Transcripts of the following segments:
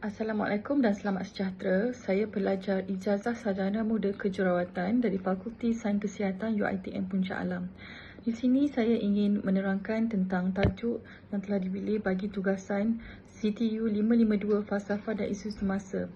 Assalamualaikum dan selamat sejahtera. Saya pelajar Ijazah Sarjana Muda Kejurawatan dari Fakulti Sains Kesihatan UiTM Puncak Alam. Di sini saya ingin menerangkan tentang tajuk yang telah dipilih bagi tugasan CTU 552 Falsafah dan Isu Semasa.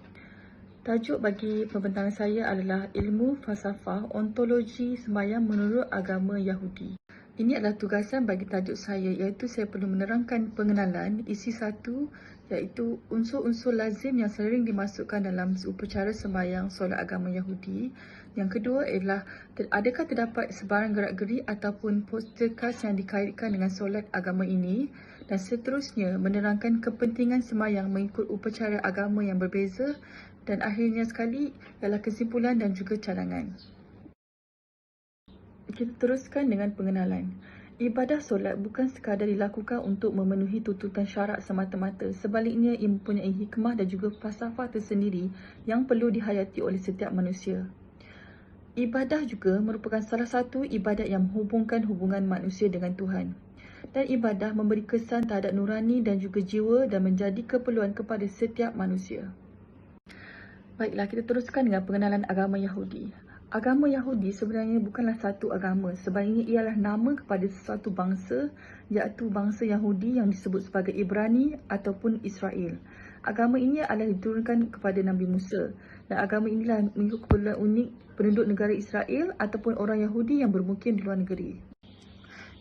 Tajuk bagi pembentangan saya adalah Ilmu Falsafah Ontologi Sembahyang menurut Agama Yahudi. Ini adalah tugasan bagi tajuk saya, iaitu saya perlu menerangkan pengenalan isi satu, iaitu unsur-unsur lazim yang sering dimasukkan dalam upacara sembahyang solat agama Yahudi. Yang kedua ialah adakah terdapat sebarang gerak-geri ataupun poster khas yang dikaitkan dengan solat agama ini, dan seterusnya menerangkan kepentingan sembahyang mengikut upacara agama yang berbeza, dan akhirnya sekali ialah kesimpulan dan juga cadangan. Kita teruskan dengan pengenalan. Ibadah solat bukan sekadar dilakukan untuk memenuhi tuntutan syarak semata-mata. Sebaliknya, ia mempunyai hikmah dan juga falsafah tersendiri yang perlu dihayati oleh setiap manusia. Ibadah juga merupakan salah satu ibadat yang menghubungkan hubungan manusia dengan Tuhan. Dan ibadah memberi kesan terhadap nurani dan juga jiwa dan menjadi keperluan kepada setiap manusia. Baiklah, kita teruskan dengan pengenalan agama Yahudi. Agama Yahudi sebenarnya bukanlah satu agama, sebaliknya ialah nama kepada sesuatu bangsa, iaitu bangsa Yahudi yang disebut sebagai Ibrani ataupun Israel. Agama ini adalah diturunkan kepada Nabi Musa, dan agama inilah mengikut keperluan unik penduduk negara Israel ataupun orang Yahudi yang bermukim di luar negeri.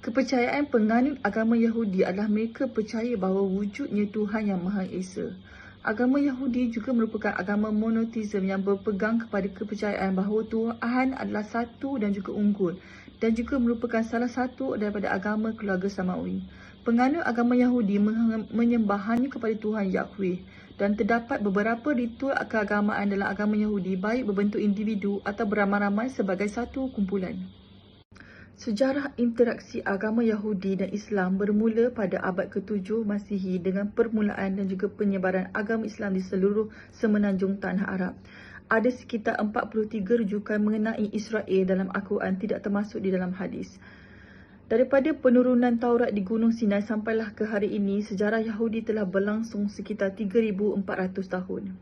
Kepercayaan penganut agama Yahudi adalah mereka percaya bahawa wujudnya Tuhan yang Maha Esa. Agama Yahudi juga merupakan agama monoteism yang berpegang kepada kepercayaan bahawa Tuhan adalah satu dan juga unggul, dan juga merupakan salah satu daripada agama keluarga Samawi. Penganut agama Yahudi menyembah hanya kepada Tuhan Yahweh, dan terdapat beberapa ritual keagamaan dalam agama Yahudi, baik berbentuk individu atau beramai-ramai sebagai satu kumpulan. Sejarah interaksi agama Yahudi dan Islam bermula pada abad ke-7 Masihi dengan permulaan dan juga penyebaran agama Islam di seluruh semenanjung Tanah Arab. Ada sekitar 43 rujukan mengenai Israel dalam Al-Quran, tidak termasuk di dalam hadis. Daripada penurunan Taurat di Gunung Sinai sampailah ke hari ini, sejarah Yahudi telah berlangsung sekitar 3,400 tahun.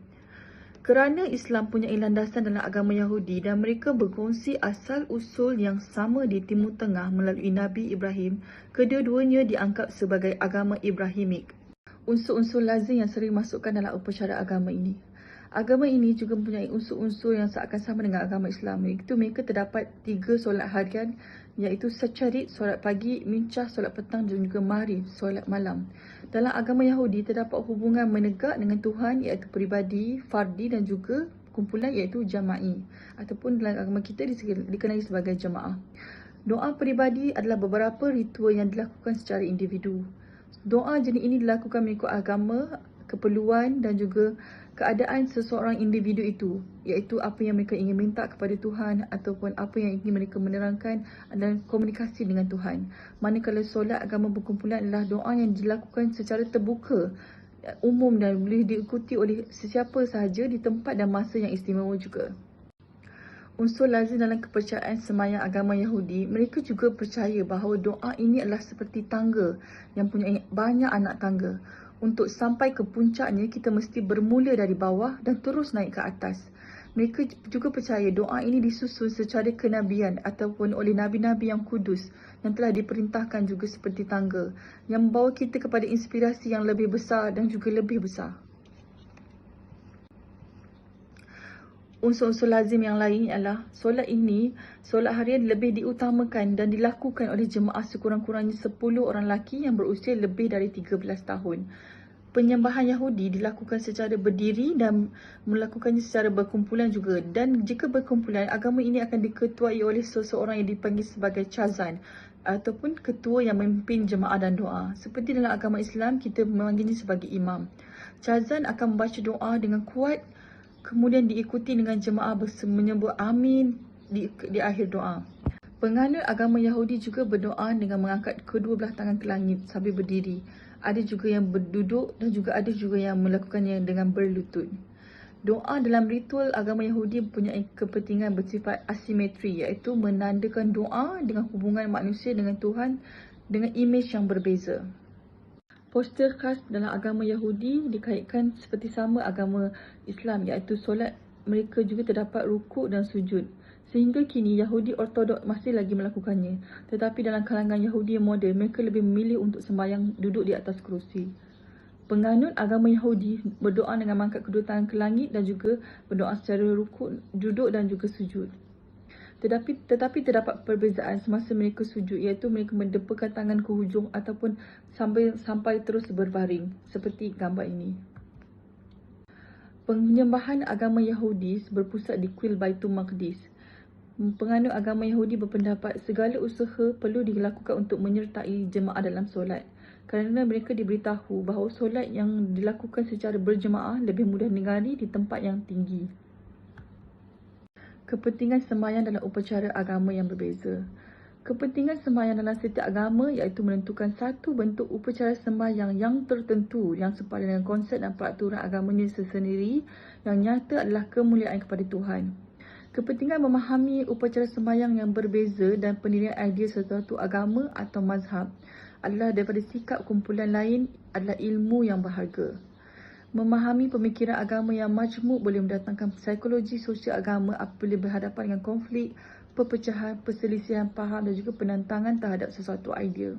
Kerana Islam punya landasan dalam agama Yahudi dan mereka berkongsi asal-usul yang sama di Timur Tengah melalui Nabi Ibrahim, kedua-duanya dianggap sebagai agama Ibrahimik. Unsur-unsur lazim yang sering masukkan dalam upacara agama ini. Agama ini juga mempunyai unsur-unsur yang seakan sama dengan agama Islam, iaitu mereka terdapat 3 solat harian, iaitu Syacharit, solat pagi, Mincah, solat petang dan juga Maghrib, solat malam. Dalam agama Yahudi terdapat hubungan menegak dengan Tuhan, iaitu peribadi, fardi dan juga kumpulan, iaitu jama'i, ataupun dalam agama kita dikenali sebagai jamaah. Doa peribadi adalah beberapa ritual yang dilakukan secara individu. Doa jenis ini dilakukan mengikut agama, keperluan dan juga keadaan seseorang individu itu, iaitu apa yang mereka ingin minta kepada Tuhan ataupun apa yang ingin mereka menerangkan dan komunikasi dengan Tuhan. Manakala solat agama berkumpulan adalah doa yang dilakukan secara terbuka, umum dan boleh diikuti oleh sesiapa sahaja di tempat dan masa yang istimewa juga. Unsur lazim dalam kepercayaan sembahyang agama Yahudi, mereka juga percaya bahawa doa ini adalah seperti tangga yang punya banyak anak tangga. Untuk sampai ke puncaknya, kita mesti bermula dari bawah dan terus naik ke atas. Mereka juga percaya doa ini disusun secara kenabian ataupun oleh nabi-nabi yang kudus yang telah diperintahkan juga seperti tangga, yang membawa kita kepada inspirasi yang lebih besar dan juga lebih besar. Unsur-unsur lazim yang lain ialah solat harian lebih diutamakan dan dilakukan oleh jemaah sekurang-kurangnya 10 orang lelaki yang berusia lebih dari 13 tahun. Penyembahan Yahudi dilakukan secara berdiri dan melakukannya secara berkumpulan juga. Dan jika berkumpulan, agama ini akan diketuai oleh seseorang yang dipanggil sebagai Chazan ataupun ketua yang memimpin jemaah dan doa. Seperti dalam agama Islam, kita memanggilnya sebagai imam. Chazan akan membaca doa dengan kuat, kemudian diikuti dengan jemaah menyebut amin di akhir doa. Penganut agama Yahudi juga berdoa dengan mengangkat kedua belah tangan ke langit sambil berdiri. Ada juga yang berduduk dan juga ada juga yang melakukannya dengan berlutut. Doa dalam ritual agama Yahudi mempunyai kepentingan bersifat asimetri, iaitu menandakan doa dengan hubungan manusia dengan Tuhan dengan imej yang berbeza. Postur khas dalam agama Yahudi dikaitkan seperti sama agama Islam, iaitu solat mereka juga terdapat rukuk dan sujud. Sehingga kini Yahudi Ortodok masih lagi melakukannya. Tetapi dalam kalangan Yahudi yang moden, mereka lebih memilih untuk sembahyang duduk di atas kerusi. Penganut agama Yahudi berdoa dengan mengangkat kedua tangan ke langit dan juga berdoa secara rukuk, duduk dan juga sujud. Tetapi terdapat perbezaan semasa mereka sujud, iaitu mereka mendepakan tangan ke hujung ataupun sampai terus berbaring seperti gambar ini. Penyembahan agama Yahudi berpusat di kuil Baitul Maqdis. Penganut agama Yahudi berpendapat segala usaha perlu dilakukan untuk menyertai jemaah dalam solat, kerana mereka diberitahu bahawa solat yang dilakukan secara berjemaah lebih mudah digari di tempat yang tinggi. Kepentingan sembahyang dalam upacara agama yang berbeza. Kepentingan sembahyang dalam setiap agama iaitu menentukan satu bentuk upacara sembahyang yang tertentu yang sepadan dengan konsep dan peraturan agamanya sendiri, yang nyata adalah kemuliaan kepada Tuhan. Kepentingan memahami upacara sembahyang yang berbeza dan pendirian idea sesuatu agama atau mazhab adalah daripada sikap kumpulan lain adalah ilmu yang berharga. Memahami pemikiran agama yang majmuk boleh mendatangkan psikologi sosial agama apabila berhadapan dengan konflik, perpecahan, perselisihan faham dan juga penentangan terhadap sesuatu idea.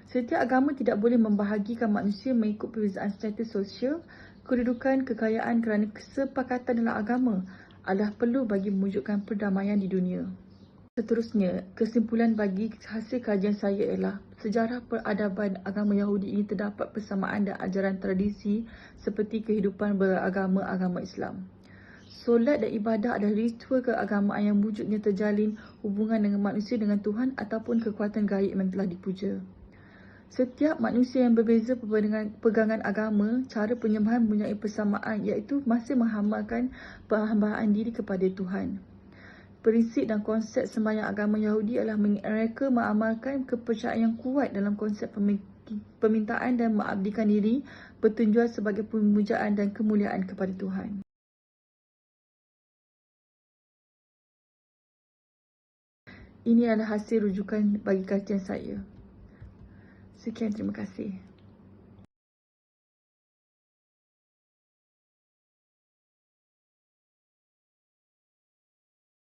Setiap agama tidak boleh membahagikan manusia mengikut perbezaan status sosial, kedudukan, kekayaan kerana kesepakatan dalam agama adalah perlu bagi mewujudkan perdamaian di dunia. Seterusnya, kesimpulan bagi hasil kajian saya ialah sejarah peradaban agama Yahudi ini terdapat persamaan dan ajaran tradisi seperti kehidupan beragama agama Islam. Solat dan ibadah adalah ritual keagamaan yang wujudnya terjalin hubungan dengan manusia dengan Tuhan ataupun kekuatan gaib yang telah dipuja. Setiap manusia yang berbeza pegangan agama, cara penyembahan mempunyai persamaan iaitu masih menghambakan penghambaan diri kepada Tuhan. Prinsip dan konsep sembahyang agama Yahudi adalah mereka mengamalkan kepercayaan yang kuat dalam konsep permintaan dan mengabdikan diri bertujuan sebagai pemujaan dan kemuliaan kepada Tuhan. Ini adalah hasil rujukan bagi kajian saya. Sekian, terima kasih.